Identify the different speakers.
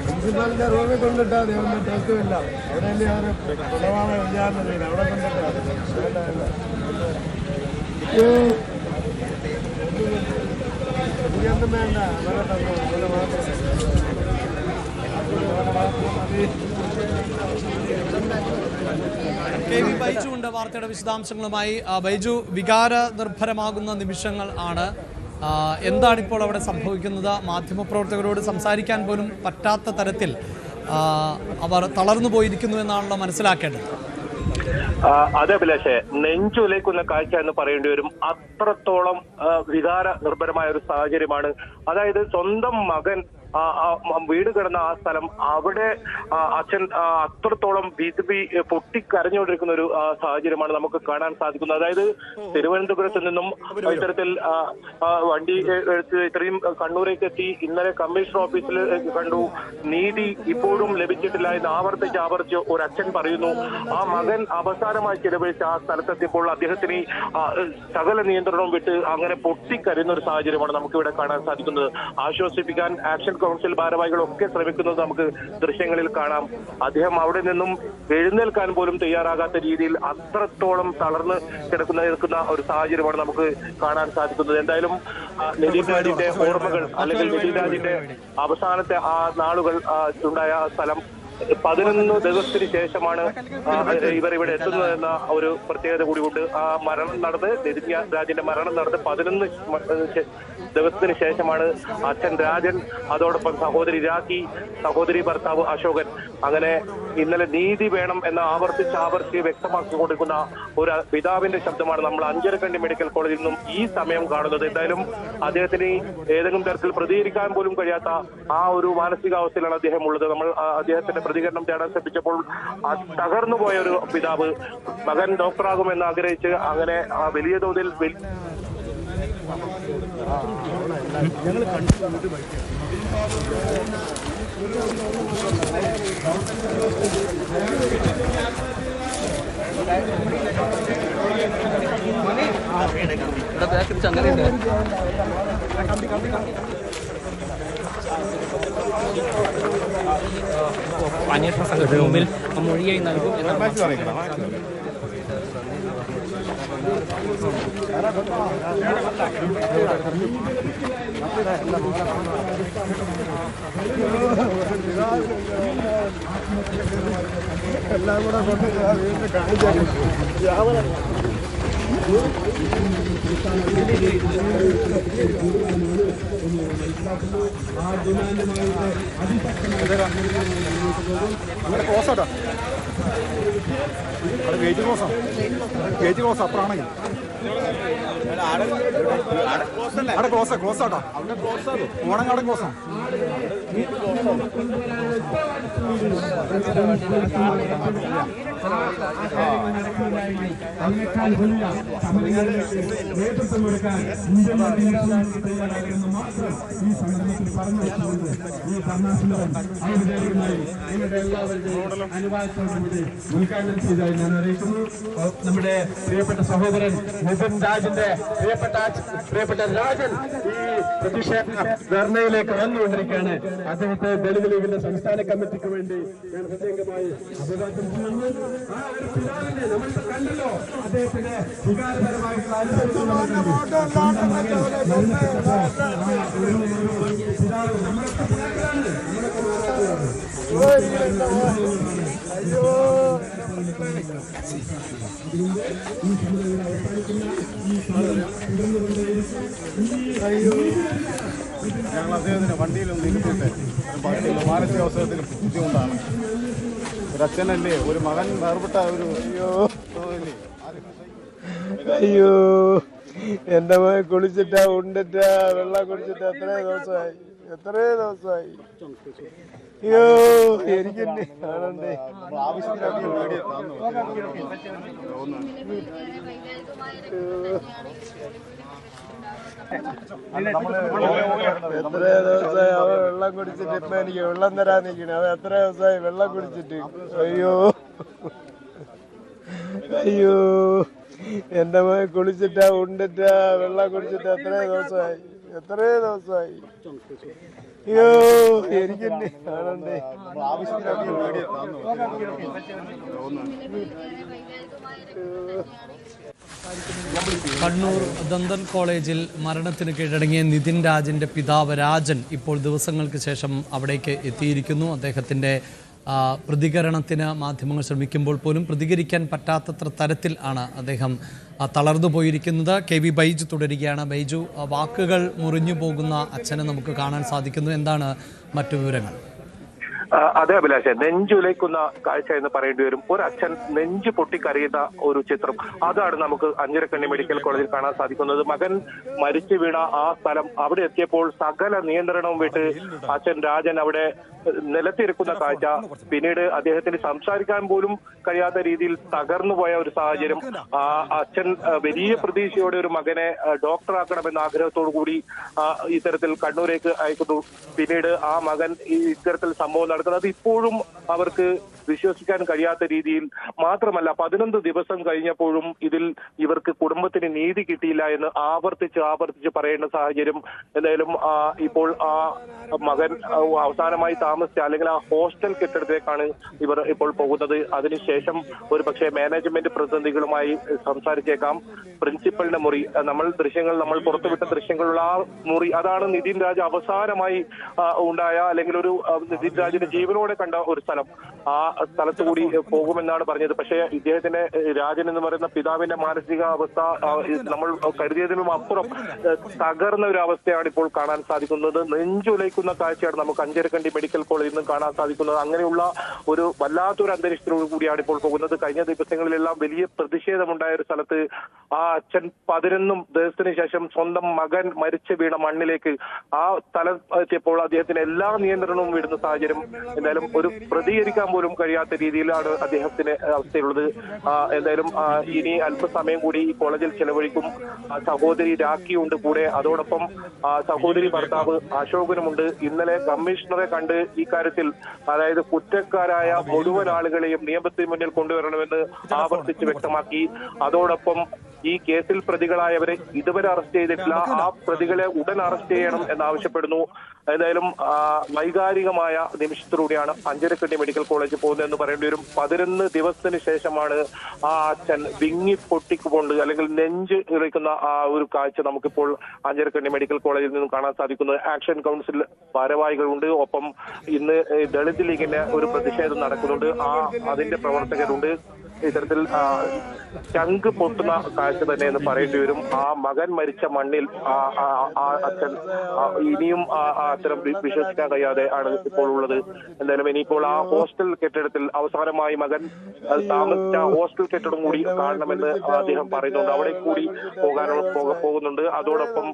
Speaker 1: പ്രിൻസിപ്പാലിന്റെ റൂമിൽ കൊണ്ടിട്ടാ മതി, ഒന്നും ഡ്രസ്സുമില്ല. അവരല്ലേ അവർ കുളവാണ് വിചാരണ അവിടെ കൊണ്ടിട്ടാ എനിക്കൊന്നും വേണ്ട. അവരെ തന്നു അവരെ മാത്രം
Speaker 2: ബൈജു ഉണ്ട് വാർത്തയുടെ വിശദാംശങ്ങളുമായി. ബൈജു, വികാര നിർഭരമാകുന്ന നിമിഷങ്ങൾ ആണ്. എന്താണിപ്പോൾ അവിടെ സംഭവിക്കുന്നത്? മാധ്യമപ്രവർത്തകരോട് സംസാരിക്കാൻ പോലും പറ്റാത്ത തരത്തിൽ അവർ തളർന്നു പോയിരിക്കുന്നു എന്നാണല്ലോ മനസ്സിലാക്കേണ്ടത്.
Speaker 3: അതെ അഭിലാഷേ, നെഞ്ചുലയ്ക്കുന്ന കാഴ്ച എന്ന് പറയേണ്ടി വരും. അത്രത്തോളം വികാര നിർഭരമായ ഒരു സാഹചര്യമാണ്. അതായത് സ്വന്തം മകൻ വീട് കിടന്ന ആ സ്ഥലം, അവിടെ അച്ഛൻ അത്രത്തോളം പൊട്ടിക്കരഞ്ഞുകൊണ്ടിരിക്കുന്ന ഒരു സാഹചര്യമാണ് നമുക്ക് കാണാൻ സാധിക്കുന്നത്. അതായത് തിരുവനന്തപുരത്ത് നിന്നും ഇത്തരത്തിൽ വണ്ടി എടുത്ത് ഇത്രയും കണ്ണൂരേക്ക് എത്തി. ഇന്നലെ കമ്മീഷണർ ഓഫീസിൽ കണ്ടു. നീതി ഇപ്പോഴും ലഭിച്ചിട്ടില്ല എന്ന് ആവർത്തിച്ച് ഒരു അച്ഛൻ പറയുന്നു. ആ മകൻ അവസാനമായി ചിലവഴിച്ച ആ സ്ഥലത്തെത്തിയപ്പോൾ അദ്ദേഹത്തിന് സകല നിയന്ത്രണവും വിട്ട് അങ്ങനെ പൊട്ടിക്കരയുന്ന ഒരു സാഹചര്യമാണ് നമുക്കിവിടെ കാണാൻ സാധിക്കുന്നത്. ആശ്വസിപ്പിക്കാൻ ആക്ഷൻ കൗൺസിൽ ഭാരവാഹികളൊക്കെ ശ്രമിക്കുന്നത് നമുക്ക് ദൃശ്യങ്ങളിൽ കാണാം. അദ്ദേഹം അവിടെ നിന്നും എഴുന്നേൽക്കാൻ പോലും തയ്യാറാകാത്ത രീതിയിൽ അത്രത്തോളം തളർന്ന് നിൽക്കുന്ന ഒരു സാഹചര്യമാണ് നമുക്ക് കാണാൻ സാധിക്കുന്നത്. എന്തായാലും നിതിൻ രാജിന്റെ ഓർമ്മകൾ അല്ലെങ്കിൽ നിതിൻ രാജിന്റെ അവസാനത്തെ ആ നാളുകൾ ഉണ്ടായ സ്ഥലം 11 ദിവസത്തിന് ശേഷമാണ് ഇവർ ഇവിടെ എത്തുന്നതെന്ന ഒരു പ്രത്യേകത കൂടിയുണ്ട്. ആ മരണം നടന്ന് നിതിൻ രാജിന്റെ മരണം നടന്ന് 11 ദിവസത്തിന് ശേഷമാണ് അച്ഛൻ രാജൻ, അതോടൊപ്പം സഹോദരി രാഖി, സഹോദരി ഭർത്താവ് അശോകൻ, അങ്ങനെ ഇന്നലെ നീതി വേണം എന്ന് ആവർത്തിച്ച് വ്യക്തമാക്കിക്കൊണ്ടിരിക്കുന്ന ഒരു പിതാവിന്റെ ശബ്ദമാണ് നമ്മൾ അഞ്ചരക്കണ്ടി മെഡിക്കൽ കോളേജിൽ നിന്നും ഈ സമയം കാണുന്നത്. എന്തായാലും അദ്ദേഹത്തിന് ഏതെങ്കിലും തരത്തിൽ പ്രതികരിക്കാൻ പോലും കഴിയാത്ത ആ ഒരു മാനസികാവസ്ഥയിലാണ് അദ്ദേഹം ഉള്ളത്. നമ്മൾ അദ്ദേഹത്തിന്റെ പ്രതികരണം തേടാൻ ശ്രമിച്ചപ്പോൾ തകർന്നു പോയ ഒരു പിതാവ്, മകൻ ഡോക്ടറാകുമെന്ന് ആഗ്രഹിച്ച് അങ്ങനെ വലിയ തോതിൽ ഞങ്ങൾ
Speaker 4: അന്വേഷണ സംഘത്തിന് മുമ്പിൽ മൊഴിയായി നൽകും
Speaker 1: എല്ലാം കൂടെ കൊണ്ട് വീണ്ടും കാണിച്ചു.
Speaker 5: ക്ലോസാട്ടോ, അത് ഗേറ്റ് ക്ലോസ് അപ്പുറമാണെങ്കിൽ അവിടെ ക്ലോസ് ആട്ടോ. ഓണങ്ങാടൻ ക്ലോസാണ്.
Speaker 6: നേതൃത്വം കൊടുക്കാൻ ഇന്ത്യൻ തയ്യാറാകുമെന്ന് മാത്രം ഈ സന്ദർഭത്തിൽ പറഞ്ഞു വെച്ചുകൊണ്ട് ഈ ധർണാസമരം ഔപചാരികമായി നിങ്ങളുടെ എല്ലാവരുടെയും അനുവാദത്തോടുകൂടി ഉദ്ഘാടനം ചെയ്തതായി ഞാൻ അറിയിക്കുന്നു. നമ്മുടെ പ്രിയപ്പെട്ട സഹോദരൻ നിതിൻ രാജിന്റെ പ്രിയപ്പെട്ട രാജൻ ഈ പ്രതിഷേധ ധർണയിലേക്ക് വന്നുകൊണ്ടിരിക്കുകയാണ്. അദ്ദേഹത്തെ ദളിത് ലീഗിന്റെ സംസ്ഥാന കമ്മിറ്റിക്ക് വേണ്ടി ഞാൻ പ്രത്യേകമായി അഭിവാദ്യം ചെയ്യുന്നു. ആ ഒരു പിതാവിനെ നമ്മൾ കണ്ടല്ലോ, അദ്ദേഹത്തിന് വികാരപരമായിട്ടുള്ള പിതാവ് നമ്മളൊക്കെ പിതാക്കളാണ്,
Speaker 5: ഞങ്ങൾ അദ്ദേഹത്തിന് വണ്ടിയിലൊന്നും ഇരുത്തിട്ട് മാനസികാവസ്ഥത്തിന് ബുദ്ധിമുട്ടാണ്. ഒരച്ഛനല്ലേ, ഒരു മകൻ വേർപെട്ട ഒരു
Speaker 1: അയ്യോ എന്റെ മോൻ കുളിച്ചിട്ടാ ഉണ്ടിട്ടാ വെള്ളം കുടിച്ചിട്ട് എത്രയോ ദിവസമായി. അയ്യോ എനിക്ക് ആണണ്ടേ. എത്രയോ ദിവസമായി അവൻ വെള്ളം കുടിച്ചിട്ട് ഇപ്പൊ എനിക്ക് വെള്ളം തരാൻ നിൽക്കണേ. അവൻ എത്ര ദിവസമായി വെള്ളം കുടിച്ചിട്ട്. അയ്യോ അയ്യോ എന്റെ മോൻ കുളിച്ചിട്ടാ ഉണ്ടിട്ടാ വെള്ളം കുടിച്ചിട്ട് എത്രയോ ദിവസമായി അയ്യോ എനിക്ക് കാണണ്ടേ.
Speaker 2: കണ്ണൂർ ദന്തൻ കോളേജിൽ മരണത്തിന് കീഴടങ്ങിയ നിതിൻ രാജിന്റെ പിതാവ് രാജൻ ഇപ്പോൾ ദിവസങ്ങൾക്ക് ശേഷം അവിടേക്ക് എത്തിയിരിക്കുന്നു. അദ്ദേഹത്തിന്റെ പ്രതികരണത്തിന് മാധ്യമങ്ങൾ ശ്രമിക്കുമ്പോൾ പോലും പ്രതികരിക്കാൻ പറ്റാത്തത്ര തരത്തിൽ ആണ് അദ്ദേഹം തളർന്നു പോയിരിക്കുന്നത്. KV ബൈജു തുടരുകയാണ്. ബൈജു, വാക്കുകൾ മുറിഞ്ഞു പോകുന്ന അച്ഛനെ നമുക്ക് കാണാൻ സാധിക്കുന്നു. എന്താണ് മറ്റു വിവരങ്ങൾ?
Speaker 3: അതെ അഭിലാഷ്, നെഞ്ചുലയ്ക്കുന്ന കാഴ്ച എന്ന് പറയേണ്ടി വരും. ഒരു അച്ഛൻ നെഞ്ചു പൊട്ടിക്കരയുന്ന ഒരു ചിത്രം, അതാണ് നമുക്ക് അഞ്ചരക്കണ്ണി മെഡിക്കൽ കോളേജിൽ കാണാൻ സാധിക്കുന്നത്. മകൻ മരിച്ചു വീണ ആ സ്ഥലം, അവിടെ എത്തിയപ്പോൾ സകല നിയന്ത്രണവും വിട്ട് അച്ഛൻ രാജൻ അവിടെ നിലത്തിരിക്കുന്ന കാഴ്ച, പിന്നീട് അദ്ദേഹത്തിന് സംസാരിക്കാൻ പോലും കഴിയാത്ത രീതിയിൽ തകർന്നു പോയ ഒരു സാഹചര്യം. ആ അച്ഛൻ വലിയ പ്രതീക്ഷയോടെ ഒരു മകനെ ഡോക്ടറാക്കണമെന്ന ആഗ്രഹത്തോടു കൂടി ഇത്തരത്തിൽ കണ്ണൂരേക്ക് അയക്കുന്നു. പിന്നീട് ആ മകൻ ഇത്തരത്തിൽ സംഭവം നടക്കുന്നത് ഇപ്പോഴും അവർക്ക് വിശ്വസിക്കാൻ കഴിയാത്ത രീതിയിൽ. മാത്രമല്ല 11 ദിവസം കഴിഞ്ഞപ്പോഴും ഇവർക്ക് കുടുംബത്തിന് നീതി കിട്ടിയില്ല എന്ന് ആവർത്തിച്ച് പറയേണ്ട സാഹചര്യം. എന്തായാലും ഇപ്പോൾ ആ മകൻ അവസാനമായി താമസിച്ച അല്ലെങ്കിൽ ആ ഹോസ്റ്റൽ കെട്ടിടത്തിലേക്കാണ് ഇവർ ഇപ്പോൾ പോകുന്നത്. അതിനുശേഷം ഒരു പക്ഷേ മാനേജ്മെന്റ് പ്രതിനിധികളുമായി സംസാരിച്ചേക്കാം. പ്രിൻസിപ്പലിന്റെ മുറി, നമ്മൾ പുറത്തുവിട്ട ദൃശ്യങ്ങളുള്ള ആ മുറി, അതാണ് നിതിൻ രാജ് അവസാനമായി ഉണ്ടായ അല്ലെങ്കിൽ ഒരു നിതിൻ രാജിന്റെ ജീവനോടെ കണ്ട ഒരു സ്ഥലം. ആ സ്ഥലത്ത് കൂടി പോകുമെന്നാണ് പറഞ്ഞത്. പക്ഷേ ഇദ്ദേഹത്തിന്റെ രാജൻ എന്ന് പറയുന്ന പിതാവിന്റെ മാനസികാവസ്ഥ നമ്മൾ കരുതിയതിനും അപ്പുറം തകർന്ന ഒരു അവസ്ഥയാണ് ഇപ്പോൾ കാണാൻ സാധിക്കുന്നത്. നെഞ്ചുലയ്ക്കുന്ന കാഴ്ചയാണ് നമുക്ക് അഞ്ചരക്കണ്ടി മെഡിക്കൽ കോളേജിൽ നിന്ന് കാണാൻ സാധിക്കുന്നത്. അങ്ങനെയുള്ള ഒരു വല്ലാത്തൊരു അന്തരീക്ഷത്തിലൂടെ കൂടിയാണ് ഇപ്പോൾ പോകുന്നത്. കഴിഞ്ഞ ദിവസങ്ങളിലെല്ലാം വലിയ പ്രതിഷേധമുണ്ടായ ഒരു സ്ഥലത്ത് ആ അച്ഛൻ 11 ദിവസത്തിന് ശേഷം സ്വന്തം മകൻ മരിച്ചു വീണ മണ്ണിലേക്ക് ആ സ്ഥലം എത്തിയപ്പോൾ അദ്ദേഹത്തിന് എല്ലാ നിയന്ത്രണവും വിടുന്ന സാഹചര്യം. എന്തായാലും ഒരു പ്രതികരിക്കാൻ പോലും കഴിയാത്ത രീതിയിലാണ് അദ്ദേഹത്തിന് അവസ്ഥയുള്ളത്. എന്തായാലും ഇനി അല്പസമയം കൂടി ഈ കോളേജിൽ ചെലവഴിക്കും. സഹോദരി രാഖിയുണ്ട് കൂടെ, അതോടൊപ്പം സഹോദരി ഭർത്താവ് അശോകനുമുണ്ട്. ഇന്നലെ കമ്മീഷണറെ കണ്ട് ഈ കാര്യത്തിൽ, അതായത് കുറ്റക്കാരായ മുഴുവൻ ആളുകളെയും നിയമത്തിന് മുന്നിൽ കൊണ്ടുവരണമെന്ന് ആവർത്തിച്ച് വ്യക്തമാക്കി. അതോടൊപ്പം ഈ കേസിൽ പ്രതികളായവരെ ഇതുവരെ അറസ്റ്റ് ചെയ്തിട്ടില്ല, ആ പ്രതികളെ ഉടൻ അറസ്റ്റ് ചെയ്യണം എന്നാവശ്യപ്പെടുന്നു. എന്തായാലും വൈകാരികമായ നിമിഷത്തിലൂടെയാണ് അഞ്ചരക്കണ്ടി മെഡിക്കൽ കോളേജിൽ പോകുന്നതെന്ന് പറയേണ്ടി വരും. 11 ദിവസത്തിന് ശേഷമാണ് ആ അച്ഛൻ വിങ്ങി പൊട്ടിക്കൊണ്ട് അല്ലെങ്കിൽ നെഞ്ച് ഇറക്കുന്ന ആ ഒരു കാഴ്ച നമുക്കിപ്പോൾ അഞ്ചരക്കണ്ടി മെഡിക്കൽ കോളേജിൽ നിന്നും കാണാൻ സാധിക്കുന്നത്. ആക്ഷൻ കൗൺസിൽ ഭാരവാഹികളുണ്ട്, ഒപ്പം ഇന്ന് ദളിത് ലീഗിന്റെ ഒരു പ്രതിഷേധം നടക്കുന്നുണ്ട്, അതിന്റെ പ്രവർത്തകരുണ്ട്. ഇത്തരത്തിൽ ചങ്ക് പൊട്ടുന്ന കാഴ്ച തന്നെ എന്ന് പറയേണ്ടി വരും. ആ മകൻ മരിച്ച മണ്ണിൽ ആ അച്ഛൻ ഇനിയും അത്തരം വിശ്വസിക്കാൻ കഴിയാതെ ആണ് ഇപ്പോൾ ഉള്ളത്. എന്തായാലും ഇനിയിപ്പോൾ ആ ഹോസ്റ്റൽ കെട്ടിടത്തിൽ അവസാനമായി മകൻ താമസിച്ച ഹോസ്റ്റൽ കെട്ടിടം കൂടി കാണണമെന്ന് അദ്ദേഹം പറയുന്നുണ്ട്. അവിടെ കൂടി പോകുന്നുണ്ട്. അതോടൊപ്പം